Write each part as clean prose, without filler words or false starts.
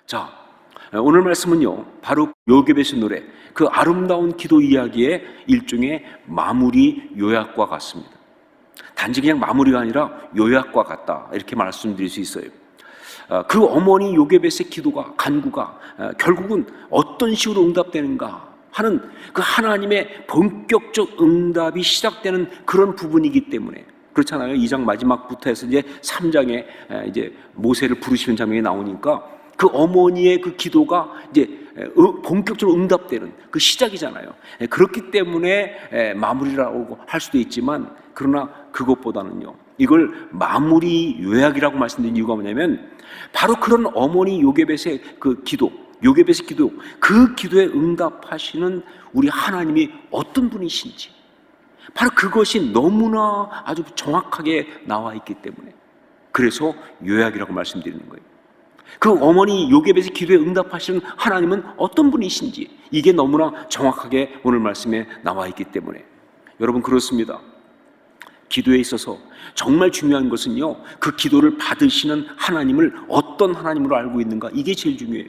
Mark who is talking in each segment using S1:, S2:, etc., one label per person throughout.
S1: 자, 오늘 말씀은요, 바로 요괴벳의 노래, 그 아름다운 기도 이야기의 일종의 마무리 요약과 같습니다. 단지 그냥 마무리가 아니라 요약과 같다, 이렇게 말씀드릴 수 있어요. 그 어머니 요괴벳의 기도가, 간구가 결국은 어떤 식으로 응답되는가 하는 그 하나님의 본격적 응답이 시작되는 그런 부분이기 때문에 그렇잖아요. 2장 마지막부터 해서 이제 3장에 이제 모세를 부르시는 장면이 나오니까 그 어머니의 그 기도가 이제 본격적으로 응답되는 그 시작이잖아요. 그렇기 때문에 마무리라고 할 수도 있지만, 그러나 그것보다는요, 이걸 마무리 요약이라고 말씀드린 이유가 뭐냐면, 바로 그런 어머니 요괴벳의 그 기도, 요괴벳의 기도, 그 기도에 응답하시는 우리 하나님이 어떤 분이신지, 바로 그것이 너무나 아주 정확하게 나와 있기 때문에, 그래서 요약이라고 말씀드리는 거예요. 그 어머니 요괴벳의 기도에 응답하시는 하나님은 어떤 분이신지, 이게 너무나 정확하게 오늘 말씀에 나와 있기 때문에, 여러분, 그렇습니다. 기도에 있어서 정말 중요한 것은요, 그 기도를 받으시는 하나님을 어떤 하나님으로 알고 있는가, 이게 제일 중요해요.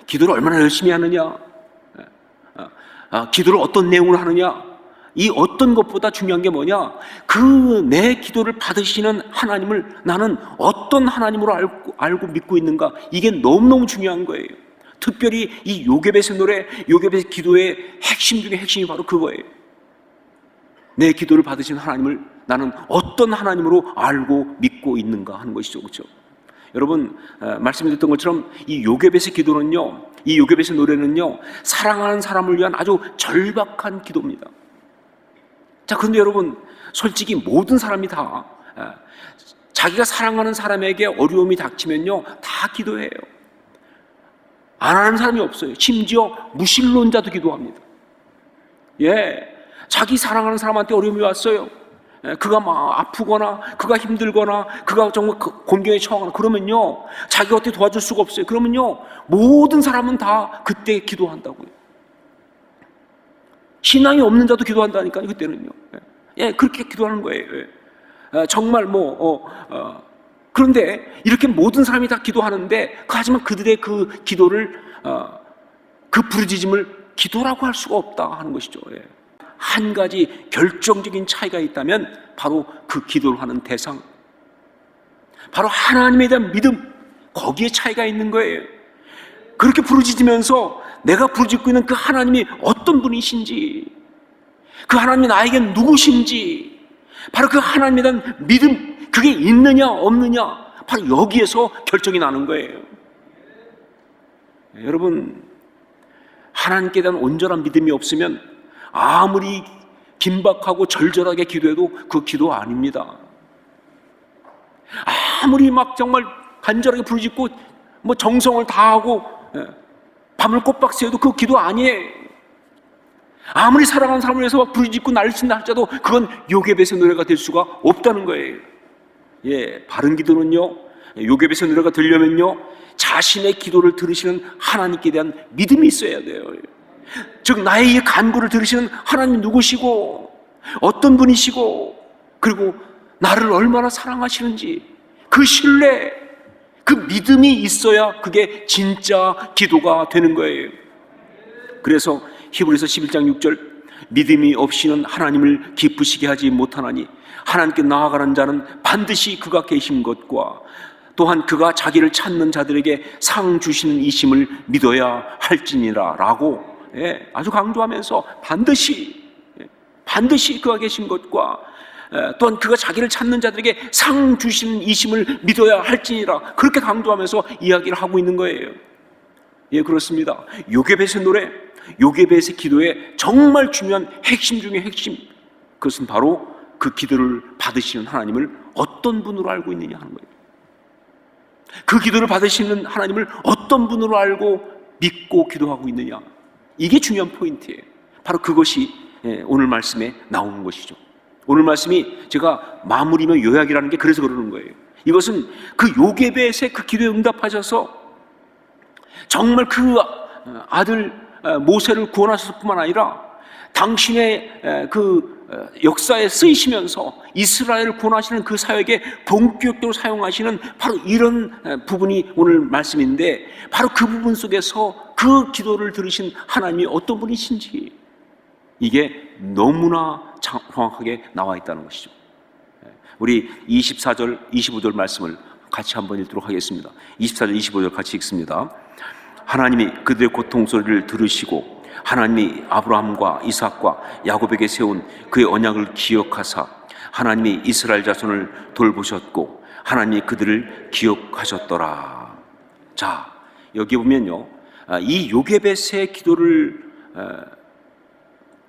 S1: 기도를 얼마나 열심히 하느냐, 기도를 어떤 내용으로 하느냐, 이 어떤 것보다 중요한 게 뭐냐, 그 내 기도를 받으시는 하나님을 나는 어떤 하나님으로 알고 믿고 있는가, 이게 너무너무 중요한 거예요. 특별히 이 요괴벳의 노래, 요괴벳의 기도의 핵심 중에 핵심이 바로 그거예요. 내 기도를 받으신 하나님을 나는 어떤 하나님으로 알고 믿고 있는가 하는 것이죠. 그렇죠? 여러분, 말씀드렸던 것처럼 이 요괴벳의 기도는요, 이 요괴벳의 노래는요, 사랑하는 사람을 위한 아주 절박한 기도입니다. 자, 그런데 여러분, 솔직히 모든 사람이 다 자기가 사랑하는 사람에게 어려움이 닥치면요, 다 기도해요. 안 하는 사람이 없어요. 심지어 무신론자도 기도합니다. 자기 사랑하는 사람한테 어려움이 왔어요. 그가 막 아프거나 그가 힘들거나 그가 정말 곤경에 처하거나 그러면요, 자기가 어떻게 도와줄 수가 없어요. 그러면요, 모든 사람은 다 그때 기도한다고요. 신앙이 없는 자도 기도한다니까요, 그때는요. 그렇게 기도하는 거예요. 정말 그런데 이렇게 모든 사람이 다 기도하는데, 하지만 그들의 그 기도를, 그 부르짖음을 기도라고 할 수가 없다 하는 것이죠. 한 가지 결정적인 차이가 있다면 바로 그 기도를 하는 대상, 바로 하나님에 대한 믿음, 거기에 차이가 있는 거예요. 그렇게 부르짖으면서 내가 부르짖고 있는 그 하나님이 어떤 분이신지, 그 하나님이 나에게 누구신지, 바로 그 하나님에 대한 믿음, 그게 있느냐 없느냐, 바로 여기에서 결정이 나는 거예요. 여러분, 하나님께 대한 온전한 믿음이 없으면 아무리 긴박하고 절절하게 기도해도 그 기도 아닙니다. 아무리 막 정말 간절하게 부르짖고 정성을 다하고 밤을 꼬박 새도 그 기도 아니에요. 아무리 사랑하는 사람을 위해서 막 부르짖고 날씬다 할지라도 그건 요괴벳의 노래가 될 수가 없다는 거예요. 바른 기도는요, 요괴벳의 노래가 되려면요, 자신의 기도를 들으시는 하나님께 대한 믿음이 있어야 돼요. 즉, 나의 이 간구를 들으시는 하나님 누구시고 어떤 분이시고, 그리고 나를 얼마나 사랑하시는지 그 신뢰, 그 믿음이 있어야 그게 진짜 기도가 되는 거예요. 그래서 히브리서 11장 6절, 믿음이 없이는 하나님을 기쁘시게 하지 못하나니 하나님께 나아가는 자는 반드시 그가 계신 것과 또한 그가 자기를 찾는 자들에게 상 주시는 이심을 믿어야 할지니라 라고 아주 강조하면서 반드시 그가 계신 것과 또한 그가 자기를 찾는 자들에게 상 주시는 이심을 믿어야 할지니라, 그렇게 강조하면서 이야기를 하고 있는 거예요. 그렇습니다. 요괴벳의 노래, 요괴벳의 기도의 정말 중요한 핵심 중에 핵심, 그것은 바로 그 기도를 받으시는 하나님을 어떤 분으로 알고 있느냐 하는 거예요. 그 기도를 받으시는 하나님을 어떤 분으로 알고 믿고 기도하고 있느냐, 이게 중요한 포인트예요. 바로 그것이 오늘 말씀에 나오는 것이죠. 오늘 말씀이 제가 마무리며 요약이라는 게 그래서 그러는 거예요. 이것은 그 요괴벳의 그 기도에 응답하셔서 정말 그 아들 모세를 구원하셨을 뿐만 아니라 당신의 역사에 쓰이시면서 이스라엘을 구원하시는 그 사역에 본격적으로 사용하시는 바로 이런 부분이 오늘 말씀인데, 바로 그 부분 속에서 그 기도를 들으신 하나님이 어떤 분이신지 이게 너무나 정확하게 나와 있다는 것이죠. 우리 24절, 25절 말씀을 같이 한번 읽도록 하겠습니다. 24절, 25절 같이 읽습니다. 하나님이 그들의 고통 소리를 들으시고 하나님이 아브라함과 이삭과 야곱에게 세운 그의 언약을 기억하사 하나님이 이스라엘 자손을 돌보셨고 하나님이 그들을 기억하셨더라. 자, 여기 보면요, 이 요게벳의 기도를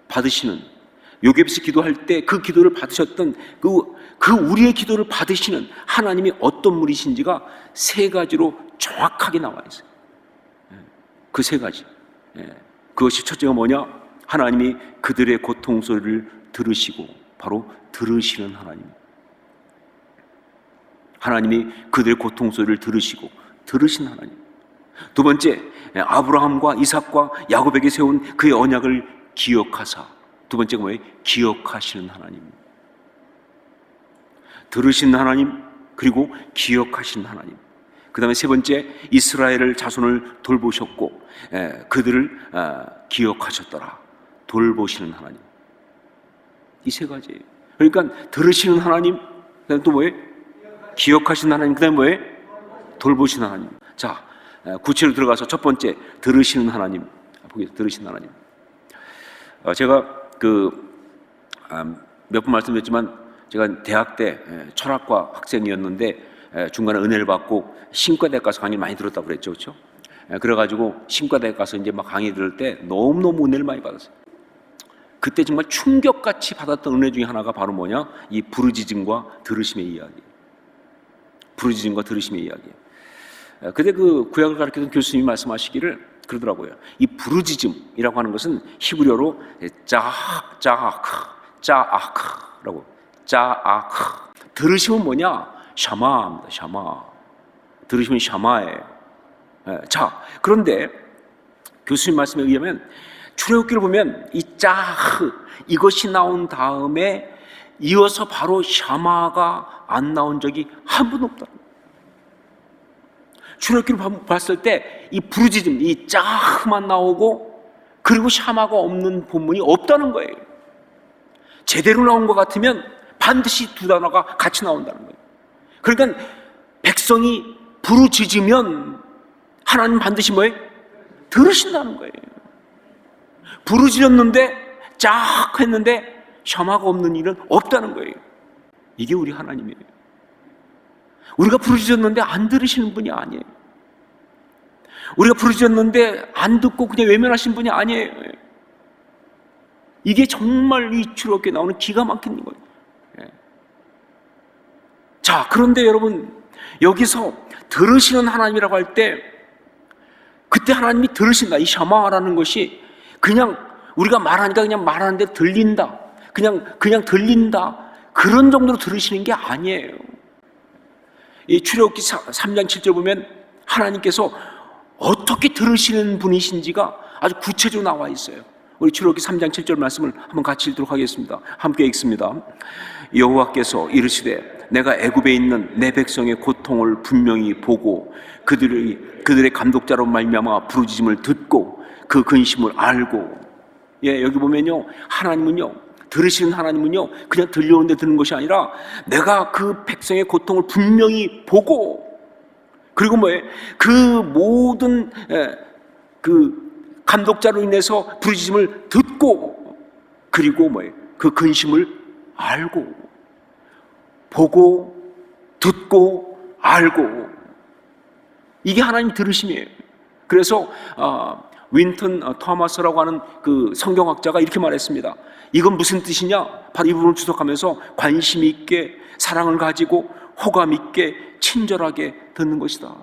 S1: 받으시는, 요게벳이 기도할 때 그 기도를 받으셨던 그 우리의 기도를 받으시는 하나님이 어떤 분이신지가 세 가지로 정확하게 나와 있어요. 그 세 가지. 그것이 첫째가 뭐냐? 하나님이 그들의 고통 소리를 들으시고, 바로 들으시는 하나님. 하나님이 그들의 고통 소리를 들으시고 들으신 하나님. 두 번째, 아브라함과 이삭과 야곱에게 세운 그의 언약을 기억하사. 두 번째가 뭐예요? 기억하시는 하나님. 들으신 하나님, 그리고 기억하신 하나님. 그 다음에 세 번째, 이스라엘을 자손을 돌보셨고 그들을 기억하셨더라. 돌보시는 하나님. 이 세 가지예요. 그러니까 들으시는 하나님, 그 다음에 또 뭐예요? 기억하시는 하나님, 그 다음에 뭐예요? 돌보시는 하나님. 자, 구체로 들어가서 첫 번째, 들으시는 하나님. 보겠습니다. 들으시는 하나님. 제가 몇 번 말씀드렸지만, 제가 대학 때 철학과 학생이었는데 중간에 은혜를 받고 신과대학 가서 강의 많이 들었다고 그랬죠, 그렇죠? 그래가지고 신과대학 가서 이제 막 강의 들을 때 너무너무 은혜를 많이 받았어요. 그때 정말 충격같이 받았던 은혜 중에 하나가 바로 뭐냐? 이 부르짖음과 들으심의 이야기. 부르짖음과 들으심의 이야기. 그때 그 구약을 가르치던 교수님이 말씀하시기를 그러더라고요. 이 부르짖음이라고 하는 것은 히브리어로 짜아크라고. 짜아크. 들으심은 뭐냐? 샤마입니다. 샤마. 들으시면 샤마예요. 자, 그런데 교수님 말씀에 의하면 출애굽기를 보면 이 짜흐 이것이 나온 다음에 이어서 바로 샤마가 안 나온 적이 한 번도 없다. 출애굽기를 봤을 때 이 부르짖음, 이 짜흐만 나오고 그리고 샤마가 없는 본문이 없다는 거예요. 제대로 나온 것 같으면 반드시 두 단어가 같이 나온다는 거예요. 그러니까 백성이 부르짖으면 하나님 반드시 뭐예요? 들으신다는 거예요. 부르짖었는데 쫙 했는데 샤마가 없는 일은 없다는 거예요. 이게 우리 하나님이에요. 우리가 부르짖었는데 안 들으시는 분이 아니에요. 우리가 부르짖었는데 안 듣고 그냥 외면하신 분이 아니에요. 이게 정말 이 출애굽기에 나오는 기가 막힌 거예요. 자, 그런데 여러분, 여기서 들으시는 하나님이라고 할 때 그때 하나님이 들으신다. 이 샤마라는 것이 그냥 우리가 말하니까 그냥 말하는 대로 들린다. 그냥 들린다. 그런 정도로 들으시는 게 아니에요. 이 출애굽기 3장 7절 보면 하나님께서 어떻게 들으시는 분이신지가 아주 구체적으로 나와 있어요. 우리 출애굽기 3장 7절 말씀을 한번 같이 읽도록 하겠습니다. 함께 읽습니다. 여호와께서 이르시되 내가 애굽에 있는 내 백성의 고통을 분명히 보고 그들의 감독자로 말미암아 부르짖음을 듣고 그 근심을 알고. 여기 보면요, 하나님은요, 들으시는 하나님은요 그냥 들려오는데 듣는 것이 아니라 내가 그 백성의 고통을 분명히 보고, 그리고 뭐예요? 그 모든 그 감독자로 인해서 부르짖음을 듣고, 그리고 뭐예요? 그 근심을 알고. 보고 듣고 알고. 이게 하나님 들으심이에요. 그래서 윈턴 토마스라고 하는 그 성경학자가 이렇게 말했습니다. 이건 무슨 뜻이냐? 바로 이 부분을 주석하면서 관심 있게, 사랑을 가지고 호감 있게, 친절하게 듣는 것이다.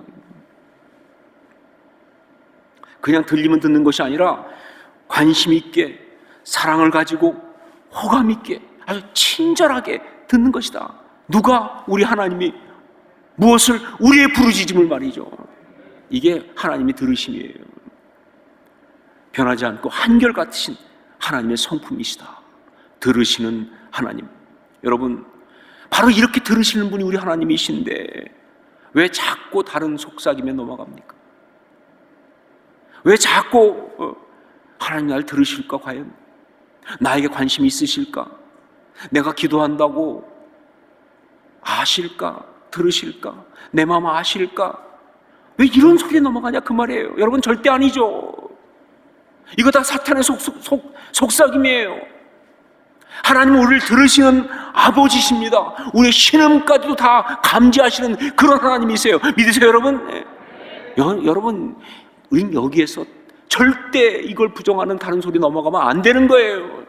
S1: 그냥 들리면 듣는 것이 아니라 관심 있게, 사랑을 가지고 호감 있게, 아주 친절하게 듣는 것이다. 누가? 우리 하나님이. 무엇을? 우리의 부르짖음을 말이죠. 이게 하나님이 들으심이에요. 변하지 않고 한결같으신 하나님의 성품이시다. 들으시는 하나님. 여러분, 바로 이렇게 들으시는 분이 우리 하나님이신데 왜 자꾸 다른 속삭임에 넘어갑니까? 왜 자꾸 하나님 날 들으실까 과연? 나에게 관심이 있으실까? 내가 기도한다고 아실까? 들으실까? 내 마음 아실까? 왜 이런 소리에 넘어가냐 그 말이에요. 여러분, 절대 아니죠. 이거 다 사탄의 속삭임이에요. 하나님은 우리를 들으시는 아버지십니다. 우리의 신음까지도 다 감지하시는 그런 하나님이세요. 믿으세요 여러분? 여러분, 우린 여기에서 절대 이걸 부정하는 다른 소리 넘어가면 안 되는 거예요.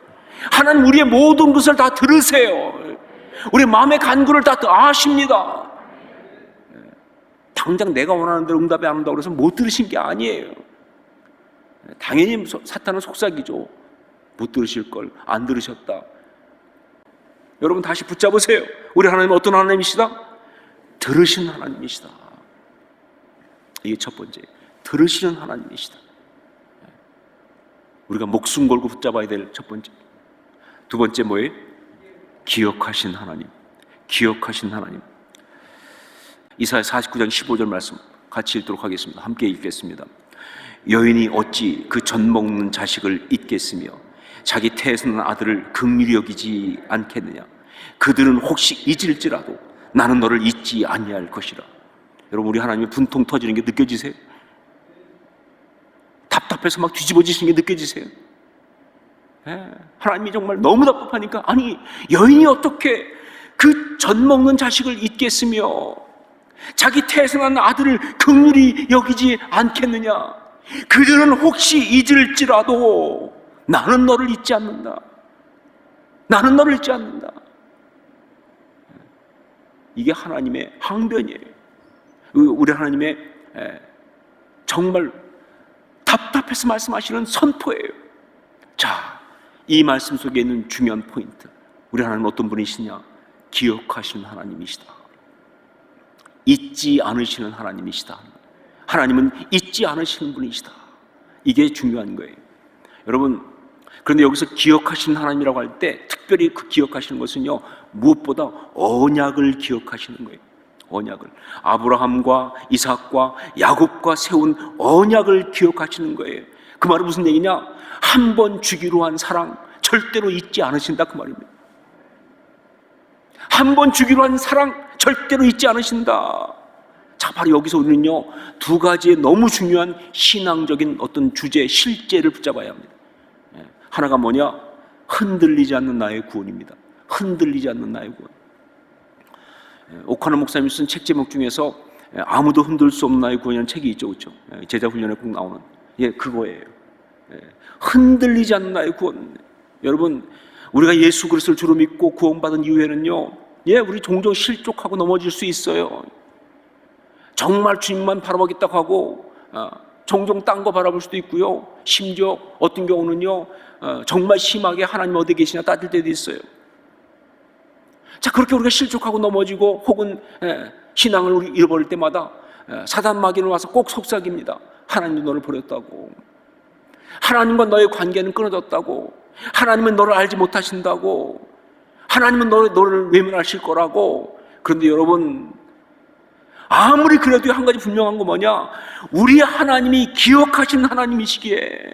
S1: 하나님 우리의 모든 것을 다 들으세요. 우리 마음의 간구를 다 아십니다. 당장 내가 원하는 대로 응답이 안 한다고 해서 못 들으신 게 아니에요. 당연히 사탄은 속삭이죠. 못 들으실 걸 안 들으셨다. 여러분 다시 붙잡으세요. 우리 하나님은 어떤 하나님이시다? 들으시는 하나님이시다. 이게 첫 번째, 들으시는 하나님이시다. 우리가 목숨 걸고 붙잡아야 될 첫 번째. 두 번째 뭐예요? 기억하신 하나님. 기억하신 하나님. 이사야 49장 15절 말씀 같이 읽도록 하겠습니다. 함께 읽겠습니다. 여인이 어찌 그 젖 먹는 자식을 잊겠으며 자기 태에서 난 아들을 긍휼히 여기지 않겠느냐. 그들은 혹시 잊을지라도 나는 너를 잊지 아니할 것이라. 여러분, 우리 하나님의 분통 터지는 게 느껴지세요? 답답해서 막 뒤집어지시는 게 느껴지세요? 하나님이 정말 너무 답답하니까, 아니 여인이 어떻게 그 젖 먹는 자식을 잊겠으며 자기 태에서 난 아들을 긍휼히 여기지 않겠느냐. 그들은 혹시 잊을지라도 나는 너를 잊지 않는다. 나는 너를 잊지 않는다. 이게 하나님의 항변이에요. 우리 하나님의 정말 답답해서 말씀하시는 선포예요. 자, 이 말씀 속에 있는 중요한 포인트. 우리 하나님은 어떤 분이시냐? 기억하시는 하나님이시다. 잊지 않으시는 하나님이시다. 하나님은 잊지 않으시는 분이시다. 이게 중요한 거예요. 여러분, 그런데 여기서 기억하시는 하나님이라고 할 때 특별히 그 기억하시는 것은요, 무엇보다 언약을 기억하시는 거예요. 언약을. 아브라함과 이삭과 야곱과 세운 언약을 기억하시는 거예요. 그 말은 무슨 얘기냐? 한 번 주기로 한 사랑 절대로 잊지 않으신다 그 말입니다. 한 번 주기로 한 사랑 절대로 잊지 않으신다. 자, 바로 여기서 우리는요, 두 가지의 너무 중요한 신앙적인 어떤 주제, 실제를 붙잡아야 합니다. 하나가 뭐냐? 흔들리지 않는 나의 구원입니다. 흔들리지 않는 나의 구원. 오카노 목사님이 쓴 책 제목 중에서 아무도 흔들 수 없는 나의 구원이라는 책이 있죠, 그렇죠? 제자 훈련에 꼭 나오는, 그거예요. 흔들리지 않는 나의 구원. 여러분, 우리가 예수 그리스도를 주로 믿고 구원받은 이후에는요, 우리 종종 실족하고 넘어질 수 있어요. 정말 주님만 바라보겠다고 하고 종종 딴 거 바라볼 수도 있고요. 심지어 어떤 경우는요, 정말 심하게 하나님 어디 계시냐 따질 때도 있어요. 자, 그렇게 우리가 실족하고 넘어지고 혹은 신앙을 우리 잃어버릴 때마다 사단 마귀는 와서 꼭 속삭입니다. 하나님도 너를 버렸다고, 하나님과 너의 관계는 끊어졌다고, 하나님은 너를 알지 못하신다고, 하나님은 너를 외면하실 거라고. 그런데 여러분, 아무리 그래도 한 가지 분명한 거 뭐냐? 우리 하나님이 기억하시는 하나님이시기에,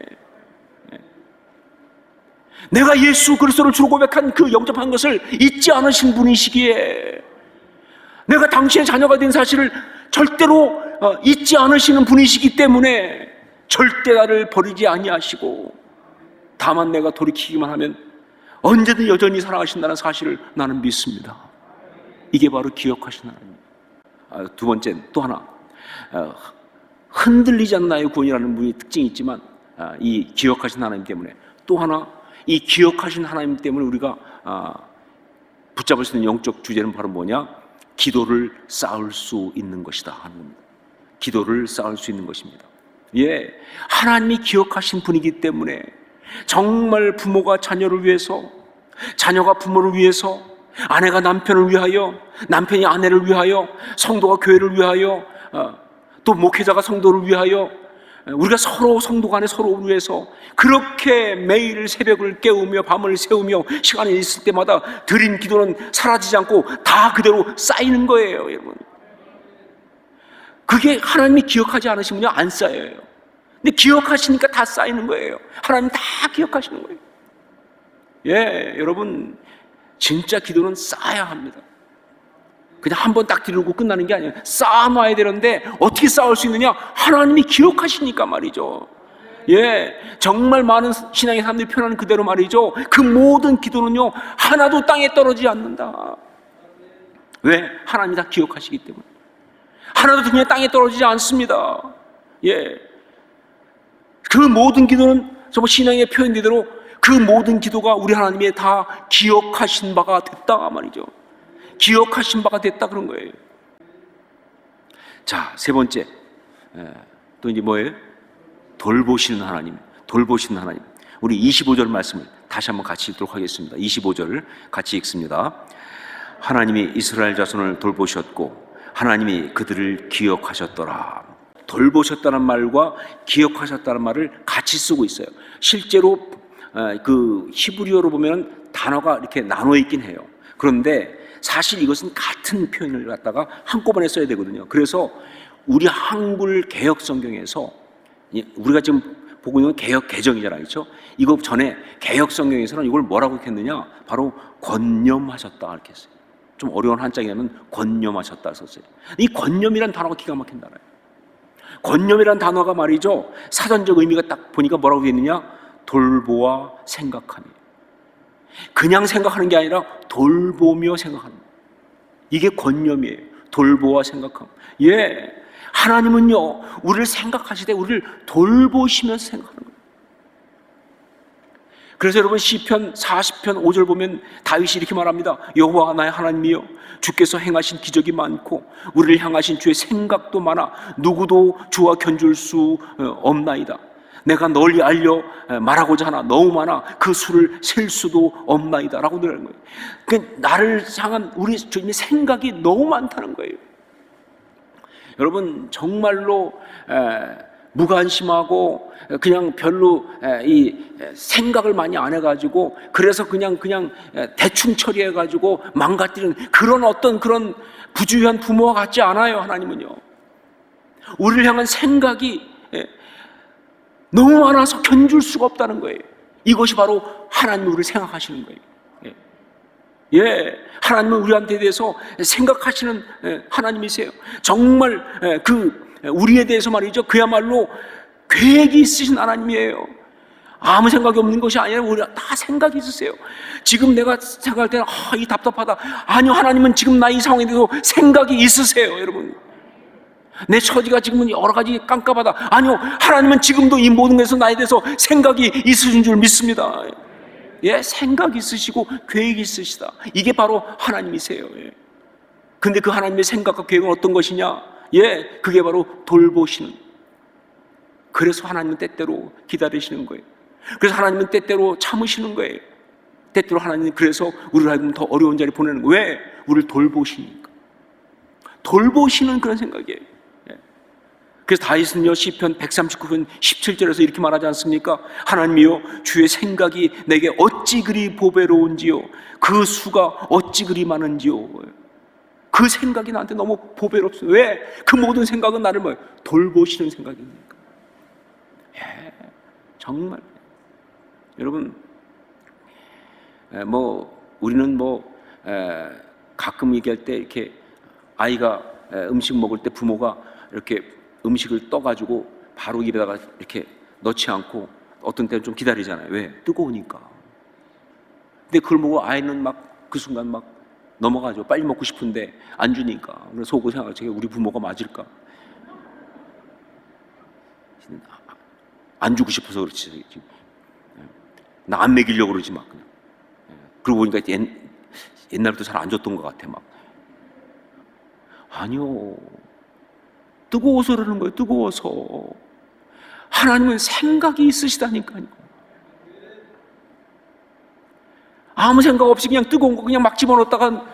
S1: 내가 예수 그리스도를 주로 고백한 그 영접한 것을 잊지 않으신 분이시기에, 내가 당신의 자녀가 된 사실을 절대로 잊지 않으시는 분이시기 때문에 절대 나를 버리지 아니하시고, 다만 내가 돌이키기만 하면 언제든 여전히 사랑하신다는 사실을 나는 믿습니다. 이게 바로 기억하시는 하나님. 두 번째, 또 하나, 흔들리지 않는 나의 구원이라는 분의 특징이 있지만, 이 기억하신 하나님 때문에 또 하나, 이 기억하신 하나님 때문에 우리가 붙잡을 수 있는 영적 주제는 바로 뭐냐? 기도를 쌓을 수 있는 것이다 하는 겁니다. 기도를 쌓을 수 있는 것입니다. 하나님이 기억하신 분이기 때문에 정말 부모가 자녀를 위해서, 자녀가 부모를 위해서, 아내가 남편을 위하여, 남편이 아내를 위하여, 성도가 교회를 위하여, 또 목회자가 성도를 위하여 우리가 서로 성도 간에 서로 위해서 그렇게 매일 새벽을 깨우며 밤을 새우며 시간이 있을 때마다 드린 기도는 사라지지 않고 다 그대로 쌓이는 거예요, 여러분. 그게 하나님이 기억하지 않으시면요, 안 쌓여요. 근데 기억하시니까 다 쌓이는 거예요. 하나님 다 기억하시는 거예요. 예, 여러분, 진짜 기도는 쌓아야 합니다. 그냥 한 번 딱 드리고 끝나는 게 아니에요. 쌓아놔야 되는데 어떻게 쌓을 수 있느냐? 하나님이 기억하시니까 말이죠. 예, 정말 많은 신앙의 사람들이 표현하는 그대로 말이죠. 그 모든 기도는요, 하나도 땅에 떨어지지 않는다. 왜? 하나님이 다 기억하시기 때문에. 하나도 그냥 땅에 떨어지지 않습니다. 예, 그 모든 기도는 정말 신앙의 표현대로 그 모든 기도가 우리 하나님의 다 기억하신 바가 됐다 말이죠. 기억하신 바가 됐다 그런 거예요. 자, 세 번째, 또 이제 뭐예요? 돌보시는 하나님, 돌보시는 하나님. 우리 25절 말씀을 다시 한번 같이 읽도록 하겠습니다. 25절을 같이 읽습니다. 하나님이 이스라엘 자손을 돌보셨고 하나님이 그들을 기억하셨더라. 돌보셨다는 말과 기억하셨다는 말을 같이 쓰고 있어요. 실제로 그 히브리어로 보면 단어가 이렇게 나눠 있긴 해요. 그런데 사실 이것은 같은 표현을 갖다가 한꺼번에 써야 되거든요. 그래서 우리 한글 개역 성경에서, 우리가 지금 보고 있는 개역 개정이잖아요, 그렇죠? 이거 전에 개역 성경에서는 이걸 뭐라고 했느냐? 바로 권념하셨다 이렇게 했어요. 좀 어려운 한자이라면 권념하셨다 썼어요. 이 권념이란 단어가 기가 막힌 단어예요. 권념이란 단어가 말이죠, 사전적 의미가 딱 보니까 뭐라고 했느냐? 돌보아 생각하며. 그냥 생각하는 게 아니라 돌보며 생각하는 거예요. 이게 권념이에요. 돌보아 생각함. 예, 하나님은요, 우리를 생각하실 때 우리를 돌보시면서 생각하는 거예요. 그래서 여러분 시편 40편 5절 보면 다윗이 이렇게 말합니다. 여호와 나의 하나님이여, 주께서 행하신 기적이 많고 우리를 향하신 주의 생각도 많아 누구도 주와 견줄 수 없나이다. 내가 널리 알려 말하고자 하나 너무 많아 그 수를 셀 수도 없나이다 라고 늘하는 거예요. 그러니까 나를 향한 우리 주님의 생각이 너무 많다는 거예요. 여러분 정말로 무관심하고 그냥 별로 이 생각을 많이 안 해가지고 그래서 그냥 대충 처리해가지고 망가뜨리는 그런 어떤 그런 부주의한 부모와 같지 않아요. 하나님은요, 우리를 향한 생각이 너무 많아서 견줄 수가 없다는 거예요. 이것이 바로 하나님이 우리를 생각하시는 거예요. 예, 하나님은 우리한테 대해서 생각하시는 하나님이세요. 정말 우리에 대해서 말이죠, 그야말로 계획이 있으신 하나님이에요. 아무 생각이 없는 것이 아니라 우리가 다 생각이 있으세요. 지금 내가 생각할 때는 이 답답하다. 아니요, 하나님은 지금 나 이 상황에 대해서 생각이 있으세요. 여러분, 내 처지가 지금은 여러 가지 깜깜하다. 아니요, 하나님은 지금도 이 모든 것에서 나에 대해서 생각이 있으신 줄 믿습니다. 예, 생각이 있으시고 계획이 있으시다. 이게 바로 하나님이세요. 예. 근데 그 하나님의 생각과 계획은 어떤 것이냐? 예, 그게 바로 돌보시는. 그래서 하나님은 때때로 기다리시는 거예요. 그래서 하나님은 때때로 참으시는 거예요. 때때로 하나님은 그래서 우리를 하여금 더 어려운 자리에 보내는 거예요. 왜? 우리를 돌보시니까. 돌보시는 그런 생각이에요. 그래서 다윗은요 시편 139편 17절에서 이렇게 말하지 않습니까? 하나님이여, 주의 생각이 내게 어찌 그리 보배로운지요, 그 수가 어찌 그리 많은지요. 그 생각이 나한테 너무 보배롭어요. 왜? 그 모든 생각은 나를 돌보시는 생각입니까? 예, 정말 여러분, 우리는 가끔 얘기할 때 이렇게 아이가 음식 먹을 때 부모가 이렇게 음식을 떠가지고 바로 입에다가 이렇게 넣지 않고 어떤 때는 좀 기다리잖아요. 왜? 뜨거우니까. 근데 그걸 보고 아이는 그 순간 넘어가죠. 빨리 먹고 싶은데 안 주니까. 그래서 속으로 생각하죠. 우리 부모가 맞을까? 안 주고 싶어서 그렇지. 나 안 먹이려고 그러지 막 그냥. 그러고 보니까 옛날부터 잘 안 줬던 것 같아 막. 아니요. 뜨거워서 그러는 거예요. 뜨거워서. 하나님은 생각이 있으시다니까요. 아무 생각 없이 그냥 뜨거운 거 그냥 막 집어넣었다간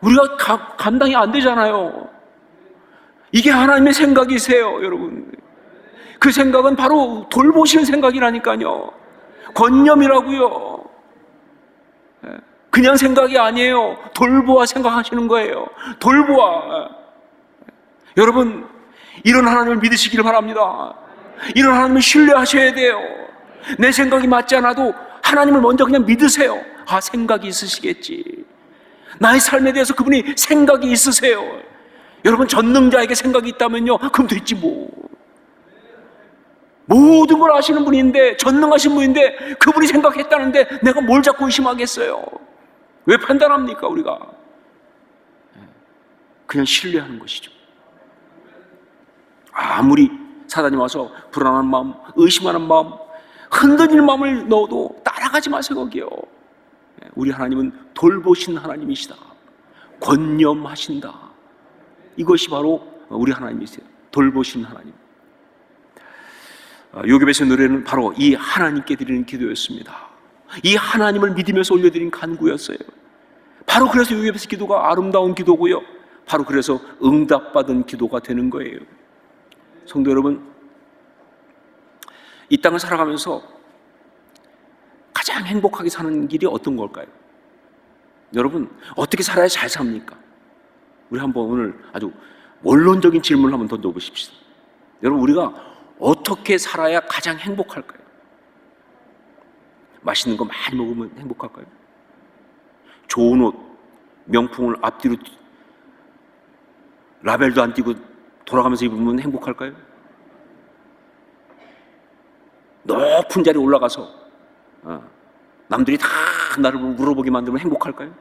S1: 우리가 감당이 안 되잖아요. 이게 하나님의 생각이세요, 여러분. 그 생각은 바로 돌보시는 생각이라니까요. 권념이라고요. 그냥 생각이 아니에요. 돌보아 생각하시는 거예요. 돌보아. 여러분, 이런 하나님을 믿으시길 바랍니다. 이런 하나님을 신뢰하셔야 돼요. 내 생각이 맞지 않아도 하나님을 먼저 그냥 믿으세요. 아, 생각이 있으시겠지. 나의 삶에 대해서 그분이 생각이 있으세요. 여러분, 전능자에게 생각이 있다면요, 그럼 됐지 뭐. 모든 걸 아시는 분인데, 전능하신 분인데 그분이 생각했다는데 내가 뭘 자꾸 의심하겠어요? 왜 판단합니까, 우리가? 그냥 신뢰하는 것이죠. 아무리 사단이 와서 불안한 마음, 의심하는 마음, 흔들리는 마음을 넣어도 따라가지 마세요, 거기요. 우리 하나님은 돌보신 하나님이시다. 권념하신다. 이것이 바로 우리 하나님이세요. 돌보신 하나님. 요괴배신 노래는 바로 이 하나님께 드리는 기도였습니다. 이 하나님을 믿으면서 올려드린 간구였어요. 바로 그래서 요괴배신 기도가 아름다운 기도고요, 바로 그래서 응답받은 기도가 되는 거예요. 성도 여러분, 이 땅을 살아가면서 가장 행복하게 사는 길이 어떤 걸까요? 여러분, 어떻게 살아야 잘 삽니까? 우리 한번 오늘 아주 원론적인 질문을 한번 던져보십시다. 여러분, 우리가 어떻게 살아야 가장 행복할까요? 맛있는 거 많이 먹으면 행복할까요? 좋은 옷, 명품을 앞뒤로 라벨도 안 띄고 돌아가면서 입으면 행복할까요? 높은 자리에 올라가서 남들이 다 나를 물어보게 만들면 행복할까요?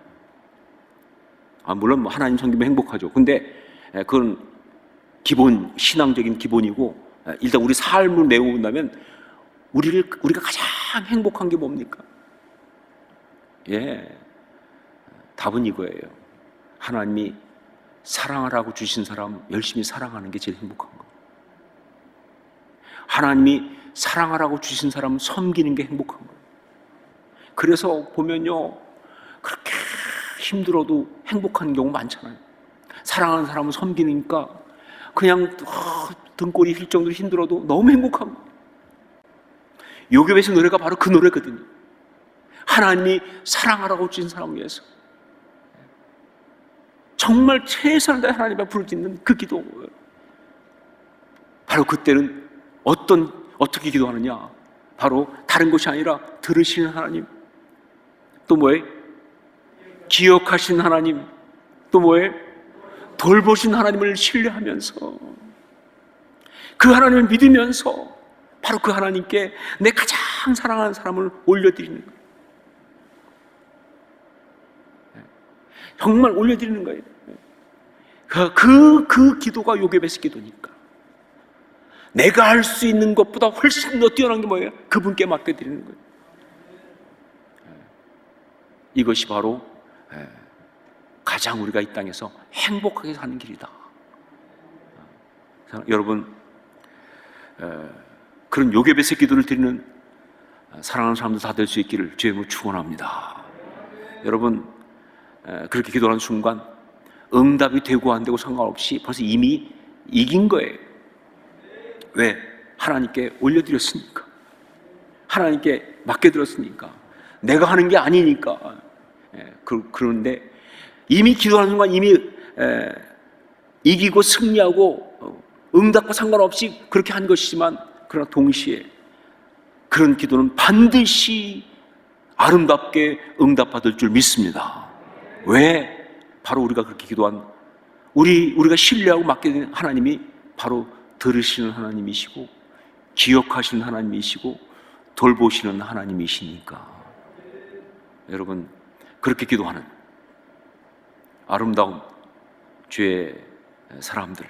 S1: 물론 하나님 섬기면 행복하죠. 근데 그건 기본, 신앙적인 기본이고, 일단 우리 삶을 내어본다면 우리가 가장 행복한 게 뭡니까? 답은 이거예요. 하나님이 사랑하라고 주신 사람 열심히 사랑하는 게 제일 행복한 거. 하나님이 사랑하라고 주신 사람 섬기는 게 행복한 거. 그래서 보면요, 그렇게 힘들어도 행복한 경우 많잖아요. 사랑하는 사람을 섬기니까 그냥 등골이 휠 정도로 힘들어도 너무 행복한 거. 요괴배신 노래가 바로 그 노래거든요. 하나님이 사랑하라고 주신 사람을 위해서 정말 최선을 다해 하나님 앞에 부르짖는 그 기도. 바로 그때는 어떻게 기도하느냐? 바로 다른 것이 아니라 들으시는 하나님, 또 뭐예요? 기억하신 하나님, 또 뭐예요? 돌보신 하나님을 신뢰하면서, 그 하나님을 믿으면서 바로 그 하나님께 내 가장 사랑하는 사람을 올려드리는 거예요. 정말 올려드리는 거예요. 그 기도가 요괴배신 기도니까. 내가 할 수 있는 것보다 훨씬 더 뛰어난 게 뭐예요? 그분께 맡겨드리는 거예요. 이것이 바로 가장 우리가 이 땅에서 행복하게 사는 길이다. 여러분, 그런 요괴배신 기도를 드리는 사랑하는 사람들 다 될 수 있기를 주의 이름으로 축원합니다. 여러분, 그렇게 기도하는 순간 응답이 되고 안 되고 상관없이 벌써 이미 이긴 거예요. 왜? 하나님께 올려드렸으니까, 하나님께 맡겨드렸으니까, 내가 하는 게 아니니까. 그런데 이미 기도하는 순간 이미 이기고 승리하고 응답과 상관없이 그렇게 한 것이지만, 그러나 동시에 그런 기도는 반드시 아름답게 응답받을 줄 믿습니다. 왜? 바로 우리가 그렇게 기도한, 우리가 신뢰하고 맡겨진 하나님이 바로 들으시는 하나님이시고, 기억하시는 하나님이시고, 돌보시는 하나님이시니까. 여러분, 그렇게 기도하는 아름다운 주의 사람들,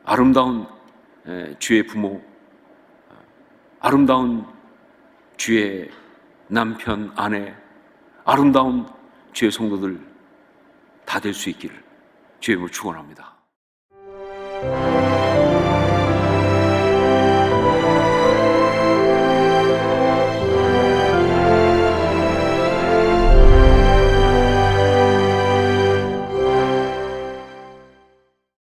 S1: 아름다운 주의 부모, 아름다운 주의 남편, 아내, 아름다운 주의 성도들 다 될 수 있기를 주의 이름으로 축원합니다.